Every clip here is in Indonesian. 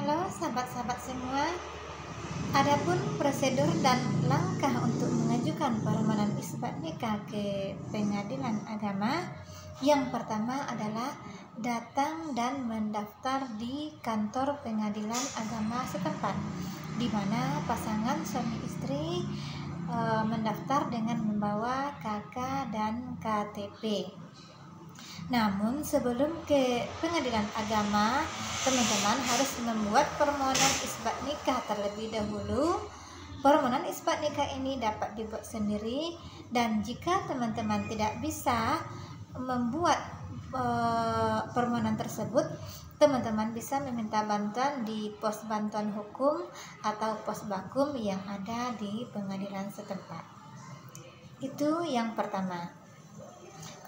Halo sahabat-sahabat semua. Adapun prosedur dan langkah untuk mengajukan permohonan isbat nikah ke pengadilan agama, yang pertama adalah datang dan mendaftar di kantor pengadilan agama setempat, di mana pasangan suami istri mendaftar dengan membawa KK dan KTP. Namun sebelum ke pengadilan agama, teman-teman harus membuat permohonan isbat nikah terlebih dahulu. Permohonan isbat nikah ini dapat dibuat sendiri, dan jika teman-teman tidak bisa membuat permohonan tersebut, teman-teman bisa meminta bantuan di pos bantuan hukum atau pos bakum yang ada di pengadilan setempat. Itu yang pertama.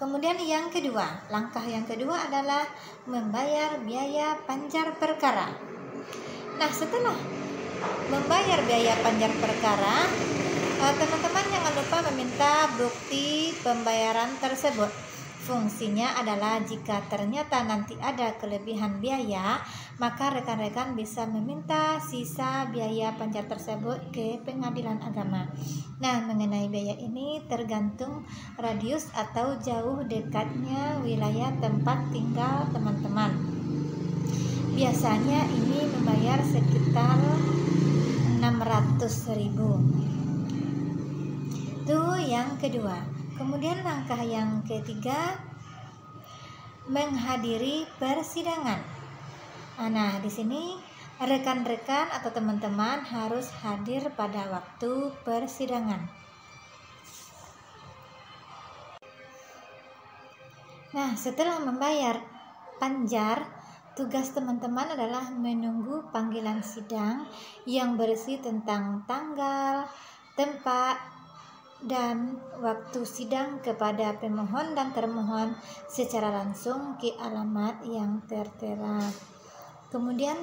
Kemudian yang kedua, langkah yang kedua adalah membayar biaya panjar perkara. Nah, setelah membayar biaya panjar perkara, teman-teman jangan lupa meminta bukti pembayaran tersebut. Fungsinya adalah jika ternyata nanti ada kelebihan biaya, maka rekan-rekan bisa meminta sisa biaya panjar tersebut ke pengadilan agama. Nah, mengenai biaya ini tergantung radius atau jauh dekatnya wilayah tempat tinggal teman-teman. Biasanya ini membayar sekitar 600.000. Itu yang kedua. Kemudian langkah yang ketiga, menghadiri persidangan. Nah, di sini rekan-rekan atau teman-teman harus hadir pada waktu persidangan. Nah, setelah membayar panjar, tugas teman-teman adalah menunggu panggilan sidang yang berisi tentang tanggal, tempat, dan waktu sidang kepada pemohon dan termohon secara langsung ke alamat yang tertera. Kemudian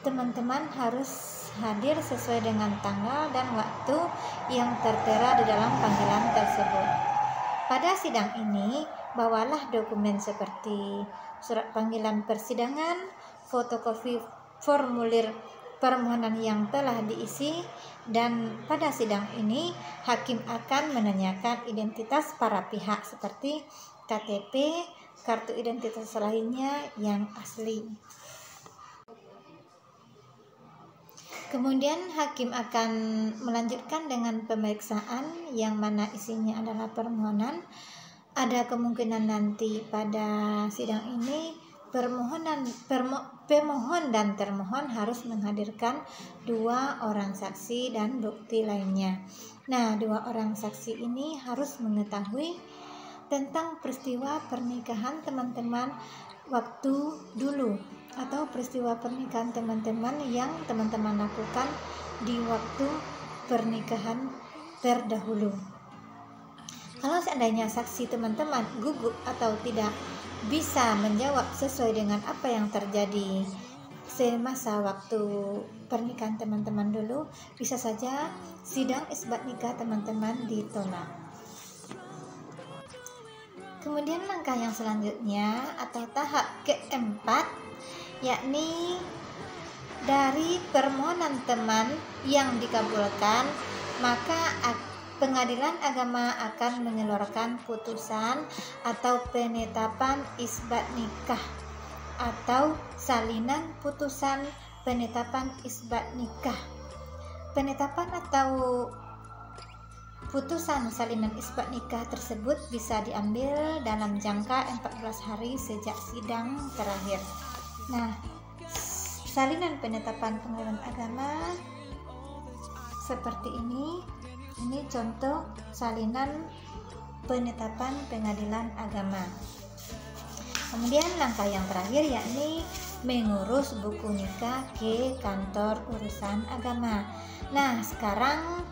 teman-teman harus hadir sesuai dengan tanggal dan waktu yang tertera di dalam panggilan tersebut. Pada sidang ini, bawalah dokumen seperti surat panggilan persidangan, fotokopi formulir permohonan yang telah diisi, dan pada sidang ini hakim akan menanyakan identitas para pihak seperti KTP, kartu identitas lainnya yang asli. Kemudian hakim akan melanjutkan dengan pemeriksaan yang mana isinya adalah permohonan. Ada kemungkinan nanti pada sidang ini pemohon dan termohon harus menghadirkan 2 orang saksi dan bukti lainnya. Nah, 2 orang saksi ini harus mengetahui tentang peristiwa pernikahan teman-teman waktu dulu, atau peristiwa pernikahan teman-teman yang teman-teman lakukan di waktu pernikahan terdahulu. Kalau seandainya saksi teman-teman gugup atau tidak bisa menjawab sesuai dengan apa yang terjadi semasa waktu pernikahan teman-teman dulu, bisa saja sidang isbat nikah teman-teman ditolak. Kemudian langkah yang selanjutnya atau tahap keempat, yakni dari permohonan teman yang dikabulkan, maka pengadilan agama akan mengeluarkan putusan atau penetapan isbat nikah atau salinan putusan penetapan isbat nikah. Penetapan atau putusan salinan isbat nikah tersebut bisa diambil dalam jangka 14 hari sejak sidang terakhir. Nah, salinan penetapan pengadilan agama seperti ini. Ini contoh salinan penetapan pengadilan agama. Kemudian langkah yang terakhir yakni mengurus buku nikah ke kantor urusan agama. Nah, sekarang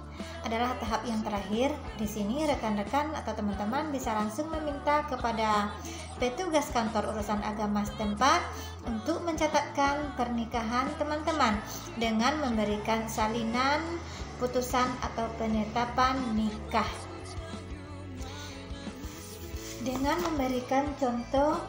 adalah tahap yang terakhir. Di sini rekan-rekan atau teman-teman bisa langsung meminta kepada petugas kantor urusan agama setempat untuk mencatatkan pernikahan teman-teman dengan memberikan salinan putusan atau penetapan nikah dengan memberikan contoh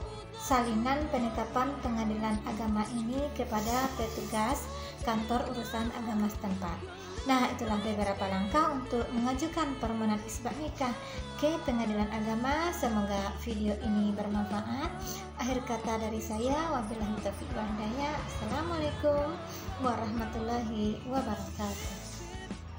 salinan penetapan pengadilan agama ini kepada petugas kantor urusan agama setempat. Nah, itulah beberapa langkah untuk mengajukan permohonan isbat nikah ke pengadilan agama. Semoga video ini bermanfaat. Akhir kata dari saya, wabillahi taufiq wal hidayah. Assalamualaikum warahmatullahi wabarakatuh.